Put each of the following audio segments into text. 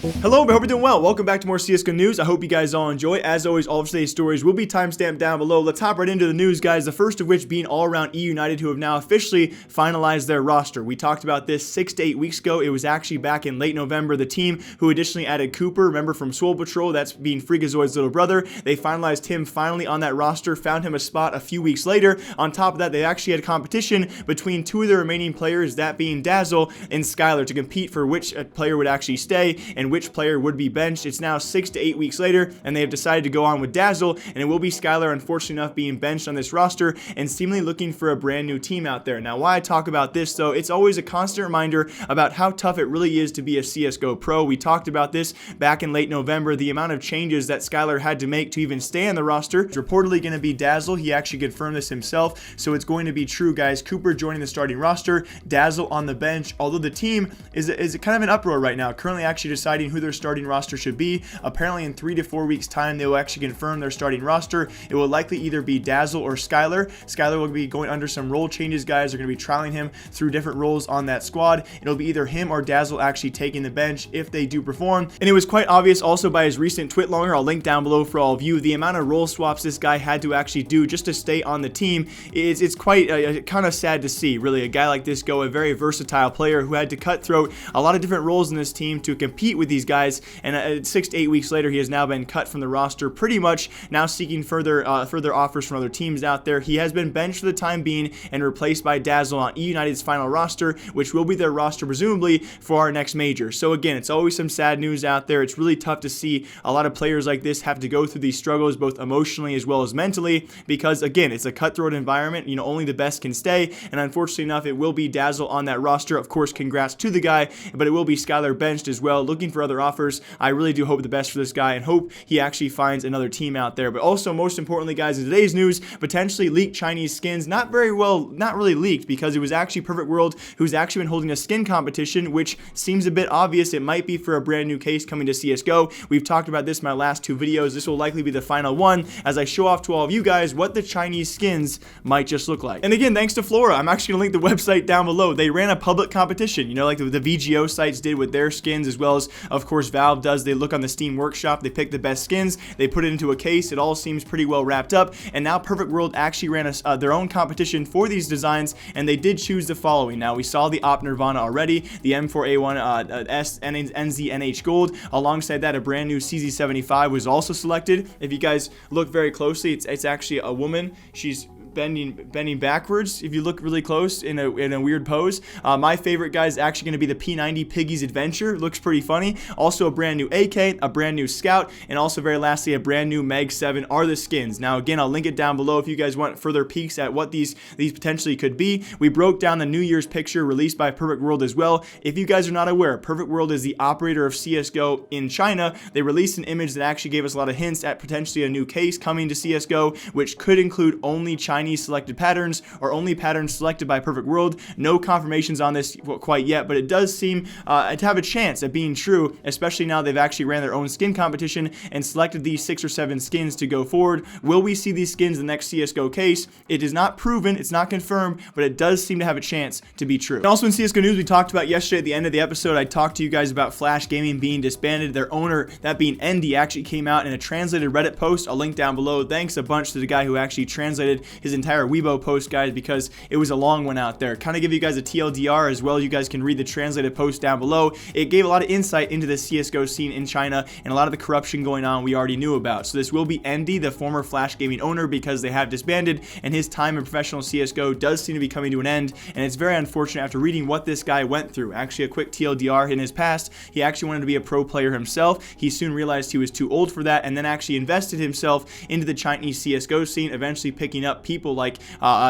Hello, I hope you're doing well. Welcome back to more CSGO news. I hope you guys all enjoy. As always, all of today's stories will be timestamped down below. Let's hop right into the news, guys. The first of which being all around eUnited, who have now officially finalized their roster. We talked about this 6 to 8 weeks ago. It was actually back in late November. The team who additionally added Cooper, remember from Swole Patrol, that's being Freakazoid's little brother. They finalized him finally on that roster, found him a spot a few weeks later. On top of that, they actually had competition between two of the remaining players, that being dazzLe and Skyler, to compete for which player would actually stay and which player would be benched. It's now 6 to 8 weeks later, and they have decided to go on with dazzLe, and it will be Skyler, unfortunately enough, being benched on this roster and seemingly looking for a brand new team out there. Now, why I talk about this, though, it's always a constant reminder about how tough it really is to be a CSGO pro. We talked about this back in late November, the amount of changes that Skyler had to make to even stay on the roster. It's reportedly going to be dazzLe. He actually confirmed this himself, so it's going to be true, guys. Cooper joining the starting roster, dazzLe on the bench, although the team is kind of an uproar right now, currently actually deciding who their starting roster should be. Apparently in 3 to 4 weeks time they will actually confirm their starting roster. It will likely either be dazzLe or Skyler. Skyler will be going under some role changes, guys. They're going to be trialing him through different roles on that squad. It'll be either him or dazzLe actually taking the bench if they do perform. And it was quite obvious also by his recent tweet longer, I'll link down below for all of you, the amount of role swaps this guy had to actually do just to stay on the team. It's quite kind of sad to see, really, a guy like this go, a very versatile player who had to cut throat a lot of different roles in this team to compete with these guys, and 6 to 8 weeks later he has now been cut from the roster, pretty much now seeking further offers from other teams out there. He has been benched for the time being and replaced by dazzLe on eUnited's final roster, which will be their roster presumably for our next major. So again, it's always some sad news out there. It's really tough to see a lot of players like this have to go through these struggles both emotionally as well as mentally, because again, it's a cutthroat environment. You know, only the best can stay, and unfortunately enough, it will be dazzLe on that roster. Of course, congrats to the guy, but it will be Skyler benched as well, looking for other offers. I really do hope the best for this guy and hope he actually finds another team out there. But also, most importantly, guys, in today's news, potentially leaked Chinese skins. Not really leaked, because it was actually Perfect World who's actually been holding a skin competition, which seems a bit obvious. It might be for a brand new case coming to CSGO. We've talked about this in my last 2 videos. This will likely be the final one as I show off to all of you guys what the Chinese skins might just look like. And again, thanks to Flora, I'm actually going to link the website down below. They ran a public competition, you know, like the VGO sites did with their skins, as well as, of course, Valve does. They look on the Steam Workshop, they pick the best skins, they put it into a case. It all seems pretty well wrapped up, and now Perfect World actually ran their own competition for these designs, and they did choose the following. Now, we saw the Op Nirvana already, the M4A1 S NZNH Gold. Alongside that, a brand new CZ75 was also selected. If you guys look very closely, it's actually a woman. She's bending backwards if you look really close in a weird pose. My favorite guy is actually going to be the P90 Piggy's Adventure. Looks pretty funny. Also a brand new AK, a brand new Scout, and also very lastly a brand new Mag 7 are the skins. Now again, I'll link it down below if you guys want further peeks at what these potentially could be. We broke down the New Year's picture released by Perfect World as well. If you guys are not aware, Perfect World is the operator of CSGO in China. They released an image that actually gave us a lot of hints at potentially a new case coming to CSGO, which could include only Chinese selected patterns or only patterns selected by Perfect World. No confirmations on this quite yet, but it does seem to have a chance at being true, especially now they've actually ran their own skin competition and selected these 6 or 7 skins to go forward. Will we see these skins in the next CSGO case? It is not proven, it's not confirmed, but it does seem to have a chance to be true. And also in CSGO news, we talked about yesterday at the end of the episode, I talked to you guys about Flash Gaming being disbanded. Their owner, that being Endy, actually came out in a translated Reddit post. I'll link down below. Thanks a bunch to the guy who actually translated his entire Weibo post, guys, because it was a long one out there. Kind of give you guys a TLDR as well. You guys can read the translated post down below. It gave a lot of insight into the CSGO scene in China and a lot of the corruption going on we already knew about. So this will be Endy, the former Flash Gaming owner, because they have disbanded and his time in professional CSGO does seem to be coming to an end, and it's very unfortunate after reading what this guy went through. Actually, a quick TLDR, in his past, he actually wanted to be a pro player himself. He soon realized he was too old for that and then actually invested himself into the Chinese CSGO scene, eventually picking up people like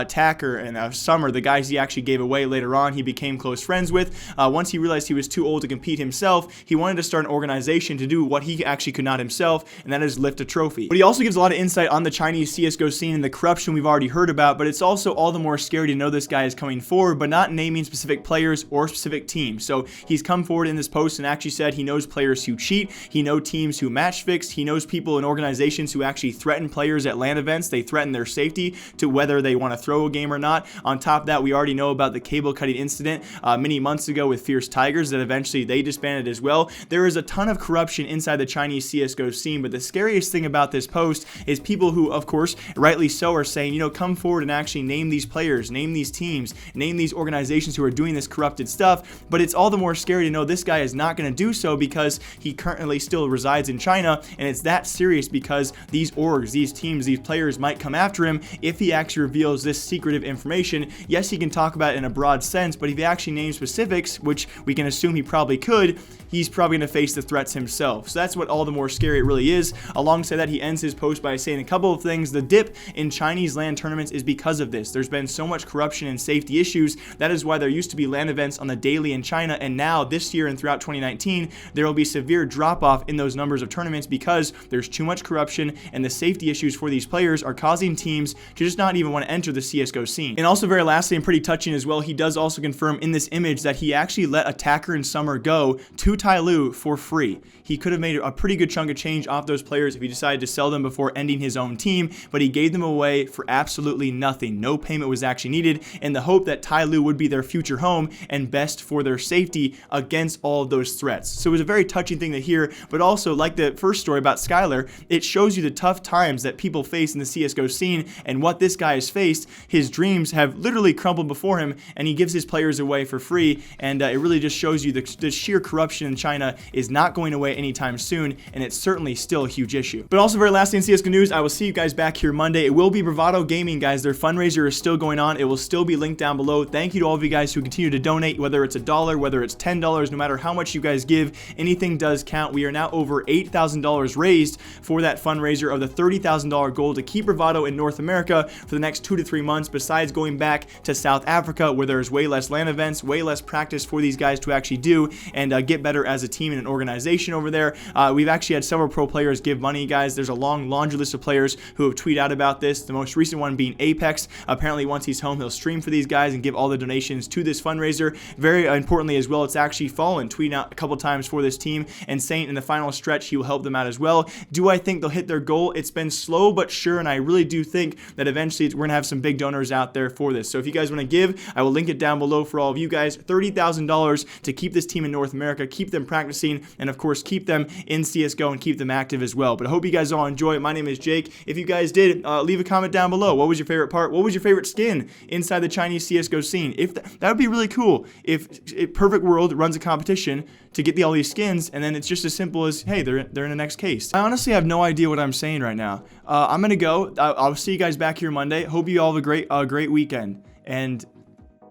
Tacker and Summer, the guys he actually gave away later on, he became close friends with. Once he realized he was too old to compete himself, he wanted to start an organization to do what he actually could not himself, and that is lift a trophy. But he also gives a lot of insight on the Chinese CSGO scene and the corruption we've already heard about, but it's also all the more scary to know this guy is coming forward, but not naming specific players or specific teams. So he's come forward in this post and actually said he knows players who cheat, he knows teams who match fix, he knows people in organizations who actually threaten players at LAN events. They threaten their safety to whether they want to throw a game or not. On top of that, we already know about the cable cutting incident many months ago with Fierce Tigers that eventually they disbanded as well. There is a ton of corruption inside the Chinese CSGO scene, but the scariest thing about this post is people who, of course, rightly so, are saying, you know, come forward and actually name these players, name these teams, name these organizations who are doing this corrupted stuff. But it's all the more scary to know this guy is not going to do so because he currently still resides in China, and it's that serious because these orgs, these teams, these players might come after him if he actually reveals this secretive information. Yes, he can talk about it in a broad sense, but if he actually names specifics, which we can assume he probably could, he's probably going to face the threats himself. So that's what all the more scary it really is. Alongside that, he ends his post by saying a couple of things. The dip in Chinese LAN tournaments is because of this. There's been so much corruption and safety issues. That is why there used to be LAN events on the daily in China, and now this year and throughout 2019, there will be severe drop-off in those numbers of tournaments because there's too much corruption, and the safety issues for these players are causing teams to just not even want to enter the CSGO scene. And also, very lastly, and pretty touching as well, he does also confirm in this image that he actually let Attacker and Summer go to dazzLe for free. He could have made a pretty good chunk of change off those players if he decided to sell them before ending his own team, but he gave them away for absolutely nothing. No payment was actually needed, in the hope that dazzLe would be their future home and best for their safety against all of those threats. So it was a very touching thing to hear, but also, like the first story about Skyler, it shows you the tough times that people face in the CSGO scene and what this guy has faced. His dreams have literally crumbled before him, and he gives his players away for free, and it really just shows you the sheer corruption in China is not going away anytime soon, and it's certainly still a huge issue. But also, very lastly in CSGO news, I will see you guys back here Monday. It will be Bravado Gaming, guys. Their fundraiser is still going on. It will still be linked down below. Thank you to all of you guys who continue to donate, whether it's $1, whether it's $10, no matter how much you guys give, anything does count. We are now over $8,000 raised for that fundraiser of the $30,000 goal to keep Bravado in North America for the next 2 to 3 months, besides going back to South Africa where there's way less LAN events, way less practice for these guys to actually do and get better as a team and an organization over there. We've actually had several pro players give money, guys. There's a long laundry list of players who have tweeted out about this, the most recent one being Apex. Apparently, once he's home, he'll stream for these guys and give all the donations to this fundraiser. Very importantly as well, it's actually Fallen tweeting out a couple times for this team and saying in the final stretch he will help them out as well. Do I think they'll hit their goal? It's been slow but sure, and I really do think that eventually we're gonna have some big donors out there for this. So if you guys want to give, I will link it down below for all of you guys. $30,000 to keep this team in North America, keep them practicing, and of course keep them in CSGO and keep them active as well. But I hope you guys all enjoy it. My name is Jake. If you guys did, leave a comment down below. What was your favorite part? What was your favorite skin inside the Chinese CSGO scene? If that would be really cool if Perfect World runs a competition to get all these skins, and then it's just as simple as, hey, they're in the next case. I honestly have no idea what I'm saying right now. I'm gonna go. I'll see you guys back here Monday. Hope you all have a great weekend, and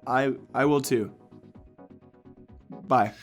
I will too. Bye.